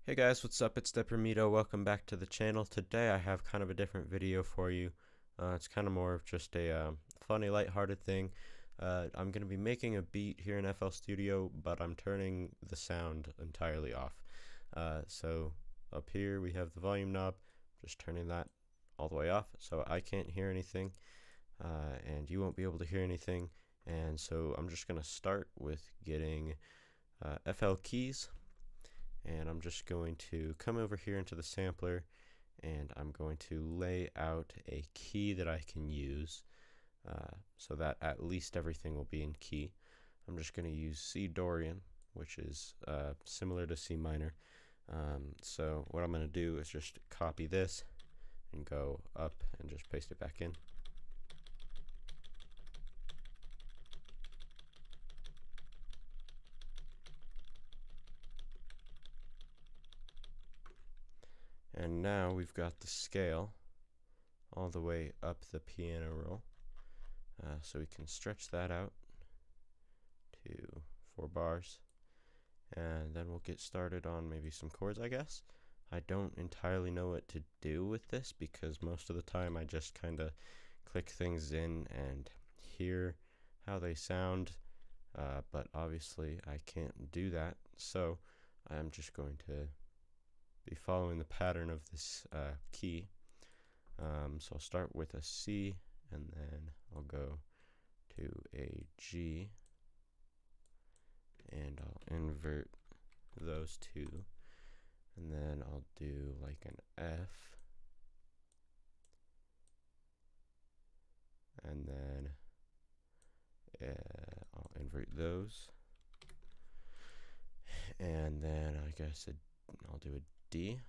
Hey guys, what's up? It's Deprimido. Welcome back to the channel. Today I have kind of a different video for you. It's kind of more of just a funny, lighthearted thing. I'm going to be making a beat here in FL Studio, but I'm turning the sound entirely off. So up here we have the volume knob, just turning that all the way off so I can't hear anything, and you won't be able to hear anything. And so I'm just going to start with getting FL keys. And I'm just going to come over here into the sampler, and I'm going to lay out a key that I can use so that at least everything will be in key. I'm just going to use C Dorian, which is similar to C minor. So what I'm going to do is just copy this and go up and just paste it back in. And now we've got the scale all the way up the piano roll. So we can stretch that out to 4 bars, and then we'll get started on maybe some chords, I guess. I don't entirely know what to do with this because most of the time I just kind of click things in and hear how they sound, but obviously I can't do that, so I'm just going to be following the pattern of this key. So I'll start with a C, and then I'll go to a G, and I'll invert those two, and then I'll do like an F, and then I'll invert those, and then I guess I'll do a D,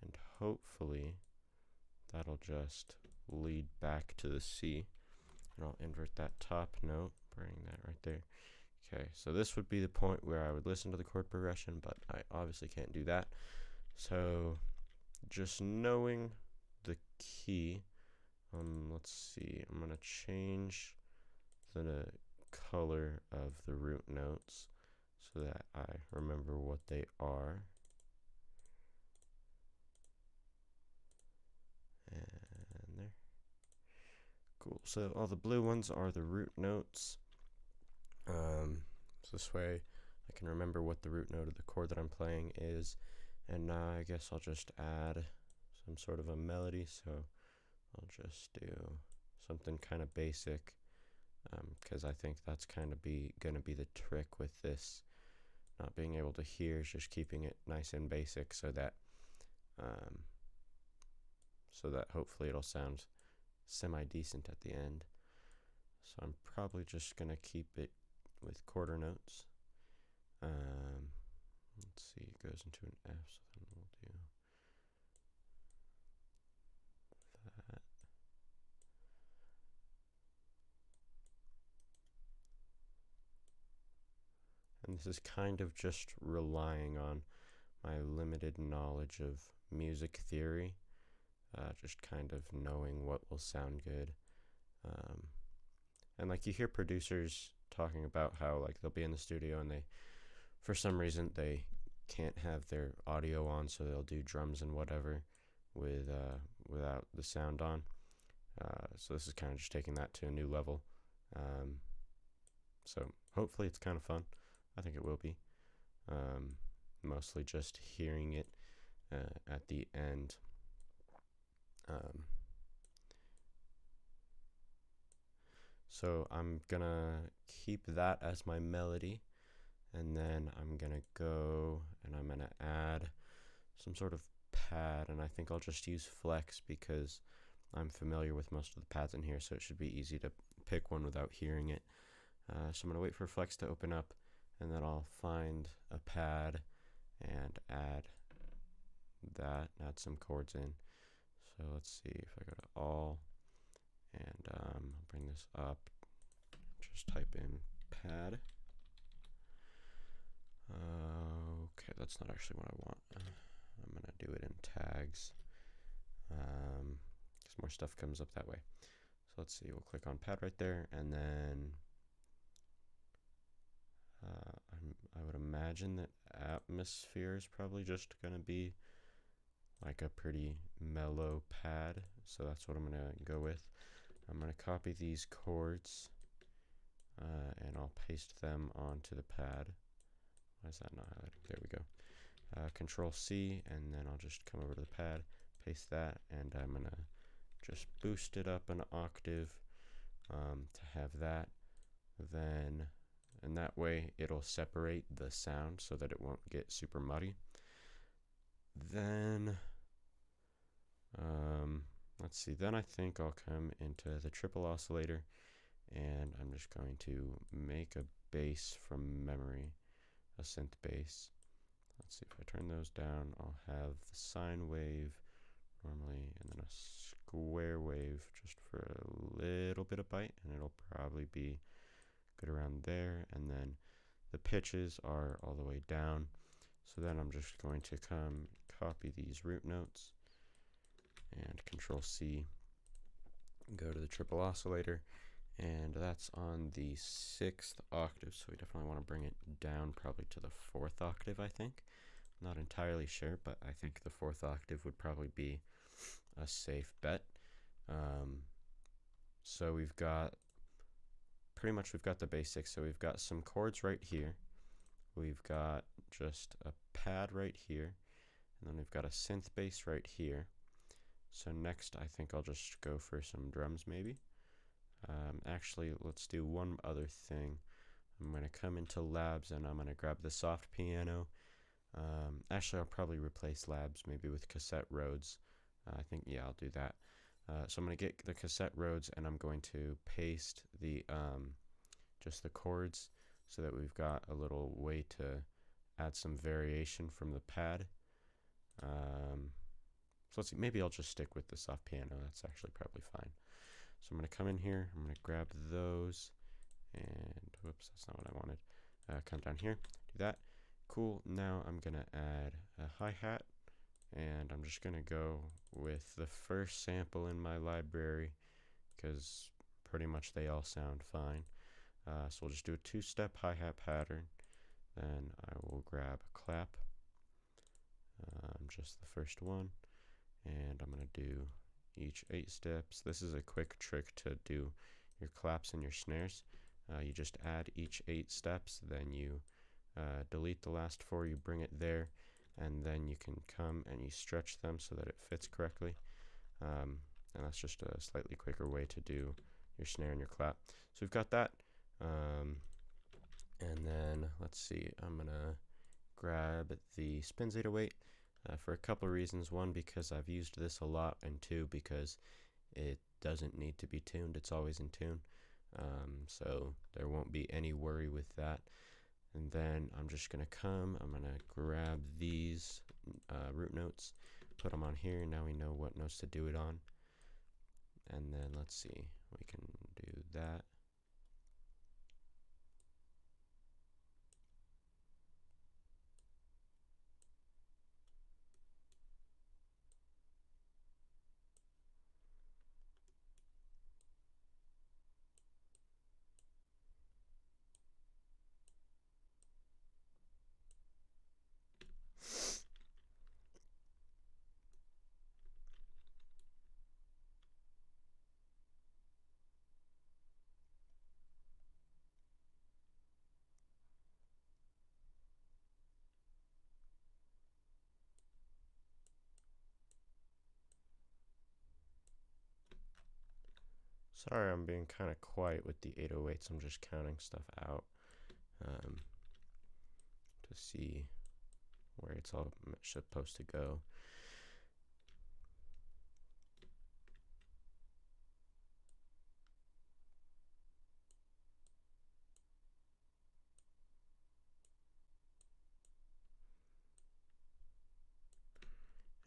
and hopefully that'll just lead back to the C, and I'll invert that top note, bring that right there. Okay, so this would be the point where I would listen to the chord progression, but I obviously can't do that. So just knowing the key, let's see, I'm going to change the color of the root notes so that I remember what they are. And there. Cool. So all the blue ones are the root notes. So this way I can remember what the root note of the chord that I'm playing is. And now I guess I'll just add some sort of a melody. So I'll just do something kind of basic, because I think that's kind of going to be the trick with this not being able to hear, is just keeping it nice and basic so that hopefully it'll sound semi-decent at the end. So I'm probably just going to keep it with quarter notes. Let's see, it goes into an F, so then we'll do that. And this is kind of just relying on my limited knowledge of music theory, just kind of knowing what will sound good. And like you hear producers talking about how like they'll be in the studio and they, for some reason, they can't have their audio on, so they'll do drums and whatever with without the sound on. So this is kind of just taking that to a new level. So hopefully it's kind of fun. I think it will be. Mostly just hearing it at the end. So I'm gonna keep that as my melody, and then I'm gonna go and I'm gonna add some sort of pad, and I think I'll just use flex because I'm familiar with most of the pads in here, so it should be easy to pick one without hearing it. So I'm gonna wait for flex to open up, and then I'll find a pad and add some chords in. So let's see if I go to all, and I'll bring this up, just type in pad. Okay, that's not actually what I want. I'm gonna do it in tags, because more stuff comes up that way. So let's see, we'll click on pad right there, and then I would imagine imagine that atmosphere is probably just going to be like a pretty mellow pad, so that's what I'm going to go with. I'm going to copy these chords and I'll paste them onto the pad. Why is that not highlighting? There we go. Control C, and then I'll just come over to the pad, paste that, and I'm going to just boost it up an octave to have that. Then, and that way it'll separate the sound so that it won't get super muddy. Then, let's see, then I think I'll come into the triple oscillator, and I'm just going to make a bass from memory, a synth bass. Let's see, if I turn those down, I'll have the sine wave normally, and then a square wave just for a little bit of bite, and it'll probably be good around there. And then the pitches are all the way down, so then I'm just going to come copy these root notes and Control C, go to the triple oscillator, and that's on the 6th octave, so we definitely want to bring it down probably to the 4th octave, I think. Not entirely sure, but I think the 4th octave would probably be a safe bet. So we've got the basics. So we've got some chords right here, we've got just a pad right here, and then we've got a synth bass right here. So next I think I'll just go for some drums maybe. Actually, let's do one other thing. I'm going to come into labs and I'm going to grab the soft piano. Actually, I'll probably replace labs maybe with cassette Rhodes. I think, yeah, I'll do that. So I'm going to get the cassette Rhodes and I'm going to paste the just the chords so that we've got a little way to add some variation from the pad. So let's see, maybe I'll just stick with the soft piano. That's actually probably fine. So I'm going to come in here, I'm going to grab those, and whoops, that's not what I wanted. Come down here, do that. Cool, now I'm going to add a hi-hat, and I'm just going to go with the first sample in my library, because pretty much they all sound fine. So we'll just do a 2-step hi-hat pattern, then I will grab a clap, just the first one, and I'm going to do each 8 steps. This is a quick trick to do your claps and your snares. You just add each 8 steps, then you delete the last 4, you bring it there, and then you can come and you stretch them so that it fits correctly. And that's just a slightly quicker way to do your snare and your clap. So we've got that. And then let's see, I'm gonna grab the Spins 808 for a couple of reasons. One, because I've used this a lot, and 2, because it doesn't need to be tuned, it's always in tune. So there won't be any worry with that. And then I'm just gonna I'm gonna grab these root notes, put them on here. Now we know what notes to do it on. And then let's see, we can do that. Sorry, I'm being kind of quiet with the 808s. I'm just counting stuff out to see where it's all supposed to go.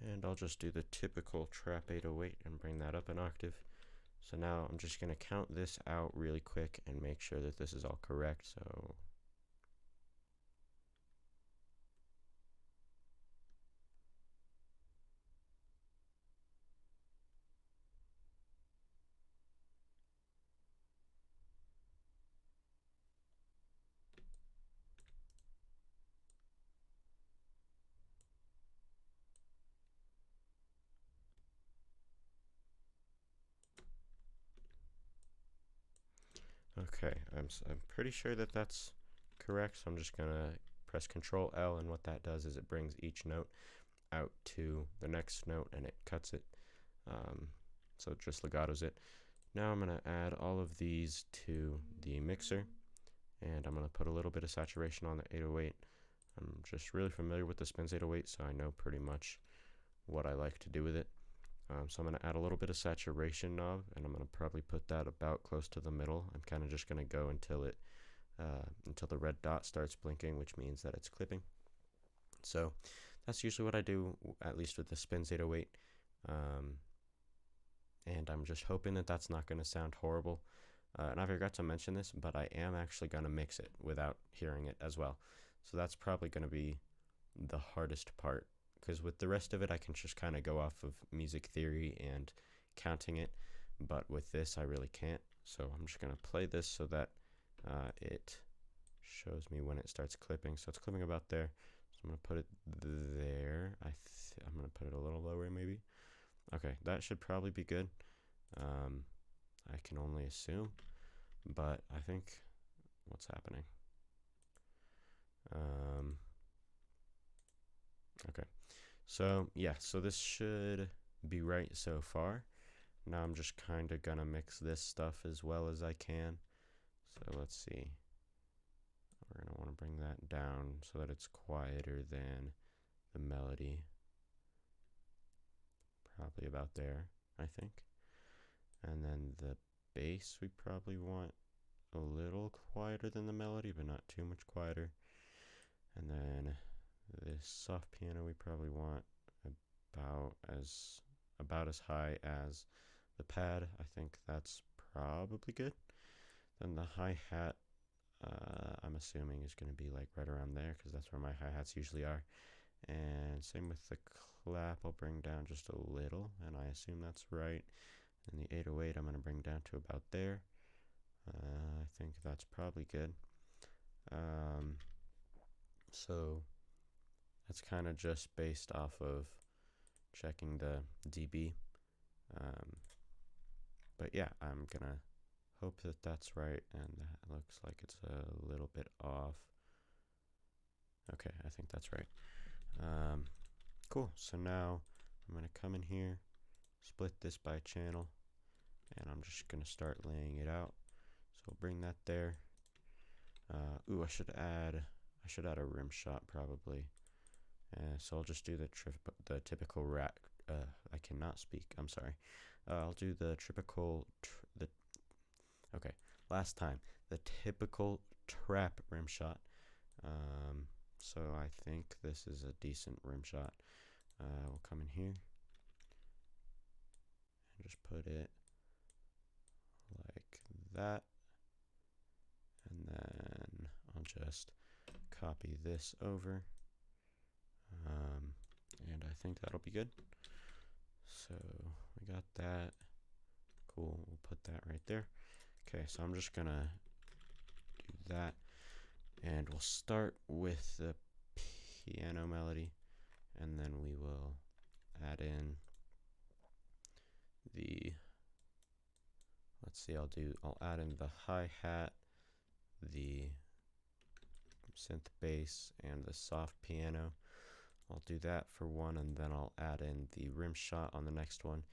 And I'll just do the typical trap 808 and bring that up an octave. So now I'm just going to count this out really quick and make sure that this is all correct. So Okay, I'm pretty sure that that's correct, so I'm just gonna press Control L, and what that does is it brings each note out to the next note and it cuts it, so it just legatos it. Now I'm gonna add all of these to the mixer, and I'm gonna put a little bit of saturation on the 808. I'm just really familiar with the Spins 808, so I know pretty much what I like to do with it. So I'm going to add a little bit of saturation knob, and I'm going to probably put that about close to the middle. I'm kind of just going to go until the red dot starts blinking, which means that it's clipping. So that's usually what I do, at least with the Spins 808. And I'm just hoping that that's not going to sound horrible. And I forgot to mention this, but I am actually going to mix it without hearing it as well. So that's probably going to be the hardest part, because with the rest of it I can just kind of go off of music theory and counting it, but with this I really can't. So I'm just going to play this so that it shows me when it starts clipping. So it's clipping about there, so I'm going to put it there. I'm going to put it a little lower maybe. Okay, that should probably be good. I can only assume, but I think what's happening. Okay, so yeah, so this should be right so far. Now I'm just kind of gonna mix this stuff as well as I can. So let's see. We're gonna want to bring that down so that it's quieter than the melody. Probably about there, I think. And then the bass we probably want a little quieter than the melody, but not too much quieter. And then this soft piano we probably want about as high as the pad. I think that's probably good. Then the hi-hat, I'm assuming is going to be like right around there, because that's where my hi-hats usually are. And same with the clap, I'll bring down just a little, and I assume that's right. And the 808 I'm going to bring down to about there. I think that's probably good. So that's kind of just based off of checking the dB. But yeah, I'm gonna hope that that's right, and that looks like it's a little bit off. Okay, I think that's right. Cool, so now I'm gonna come in here, split this by channel, and I'm just gonna start laying it out. So we'll bring that there. Ooh, I should add a rim shot probably. So I'll just do the typical rack. I cannot speak. I'm sorry. I'll do the typical okay. Last time, the typical trap rim shot. So I think this is a decent rim shot. We'll come in here and just put it like that, and then I'll just copy this over. And I think that'll be good. So we got that. Cool, we'll put that right there. Okay, so I'm just gonna do that, and we'll start with the piano melody, and then we will add in the, let's see, I'll add in the hi-hat, the synth bass, and the soft piano. I'll do that for one, and then I'll add in the rim shot on the next one.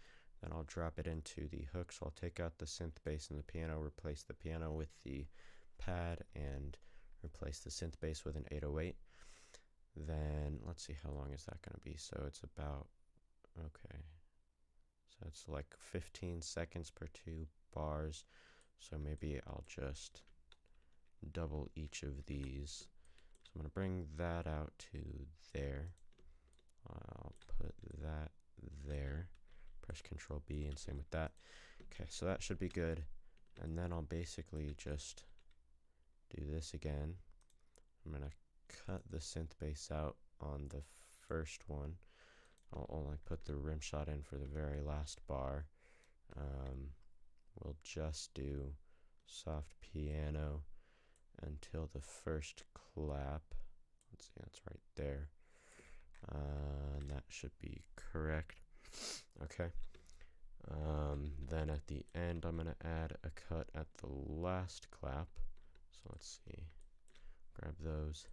Then I'll drop it into the hook. So I'll take out the synth bass and the piano, replace the piano with the pad, and replace the synth bass with an 808. Then let's see, how long is that going to be? So it's about, okay, so it's like 15 seconds per 2 bars. So maybe I'll just double each of these. So I'm going to bring that out to there. I'll put that there. Press Control B, and same with that. Okay, so that should be good. And then I'll basically just do this again. I'm going to cut the synth bass out on the first one. I'll only put the rim shot in for the very last bar. We'll just do soft piano until the first clap. Let's see, that's right there. And that should be correct. Okay. Then at the end, I'm going to add a cut at the last clap. So let's see, grab those,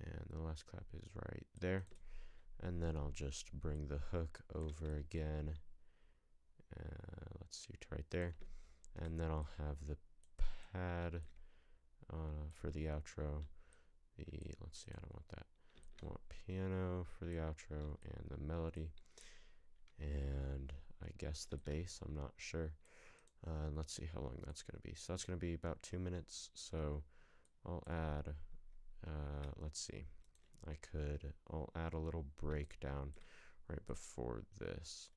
and the last clap is right there. And then I'll just bring the hook over again. Let's see, to right there. And then I'll have the pad for the outro. Let's see, I don't want that. I want piano for the outro and the melody. And I guess the bass, I'm not sure. Let's see how long that's going to be. So that's going to be about 2 minutes. So I'll add, let's see, I'll add a little breakdown right before this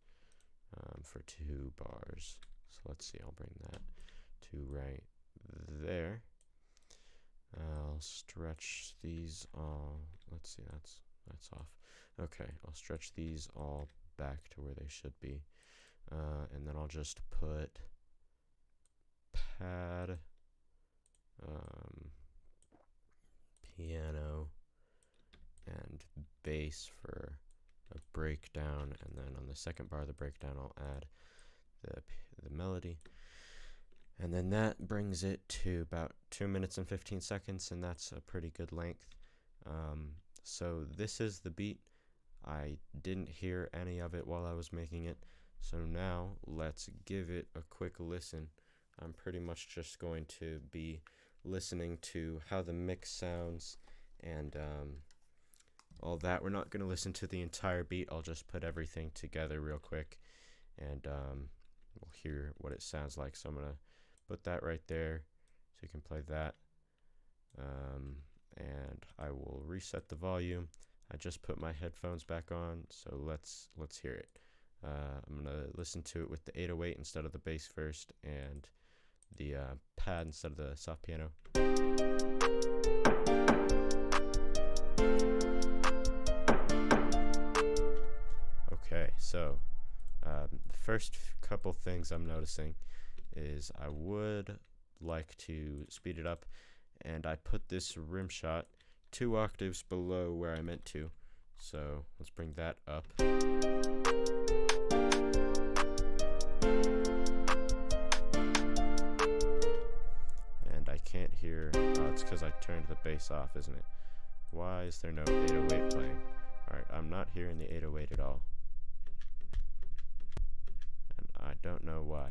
for 2 bars. So let's see, I'll bring that to right there. I'll stretch these all, let's see, that's off. Okay, I'll stretch these all back to where they should be. And then I'll just put pad, piano, and bass for a breakdown, and then on the second bar of the breakdown I'll add the melody, and then that brings it to about 2 minutes and 15 seconds, and that's a pretty good length. So this is the beat. I didn't hear any of it while I was making it, so now let's give it a quick listen. I'm pretty much just going to be listening to how the mix sounds and all that. We're not going to listen to the entire beat. I'll just put everything together real quick, and we'll hear what it sounds like. So I'm going to put that right there so you can play that, and I will reset the volume. I just put my headphones back on, so let's hear it. I'm going to listen to it with the 808 instead of the bass first, and the pad instead of the soft piano. Okay, so the first couple things I'm noticing is I would like to speed it up, and I put this rim shot 2 octaves below where I meant to, so let's bring that up. And I can't hear, it's because I turned the bass off, isn't it? Why is there no 808 playing? Alright, I'm not hearing the 808 at all, and I don't know why.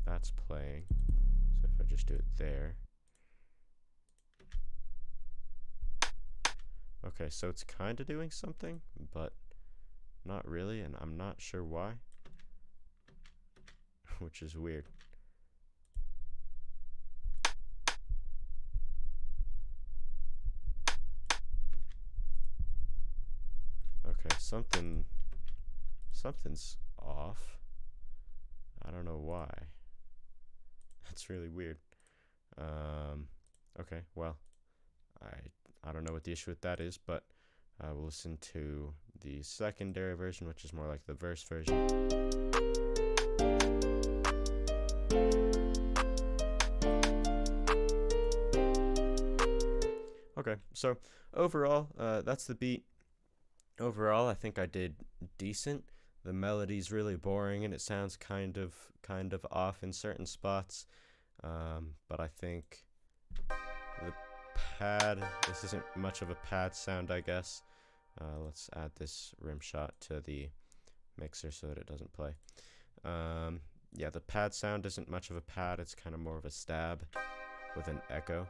That's playing, so if I just do it there. Okay, so it's kind of doing something, but not really, and I'm not sure why, which is weird. Okay, something's off. I don't know why. That's really weird. Okay, well, I don't know what the issue with that is, but we'll listen to the secondary version, which is more like the verse version. Okay, so overall, that's the beat. Overall, I think I did decent. The melody's really boring, and it sounds kind of off in certain spots. But I think the pad, this isn't much of a pad sound, I guess. Let's add this rim shot to the mixer so that it doesn't play. Yeah, the pad sound isn't much of a pad. It's kind of more of a stab with an echo.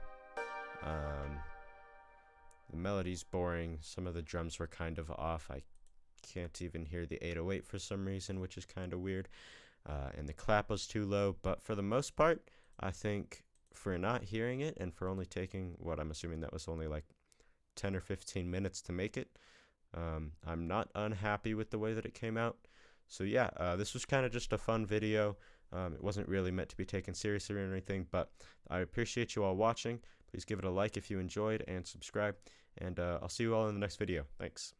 The melody's boring. Some of the drums were kind of off. I can't even hear the 808 for some reason, which is kind of weird. And the clap was too low. But for the most part, I think for not hearing it and for only taking what I'm assuming that was only like 10 or 15 minutes to make it, I'm not unhappy with the way that it came out. So yeah, this was kind of just a fun video. It wasn't really meant to be taken seriously or anything, but I appreciate you all watching. Please give it a like if you enjoyed and subscribe, and I'll see you all in the next video. Thanks.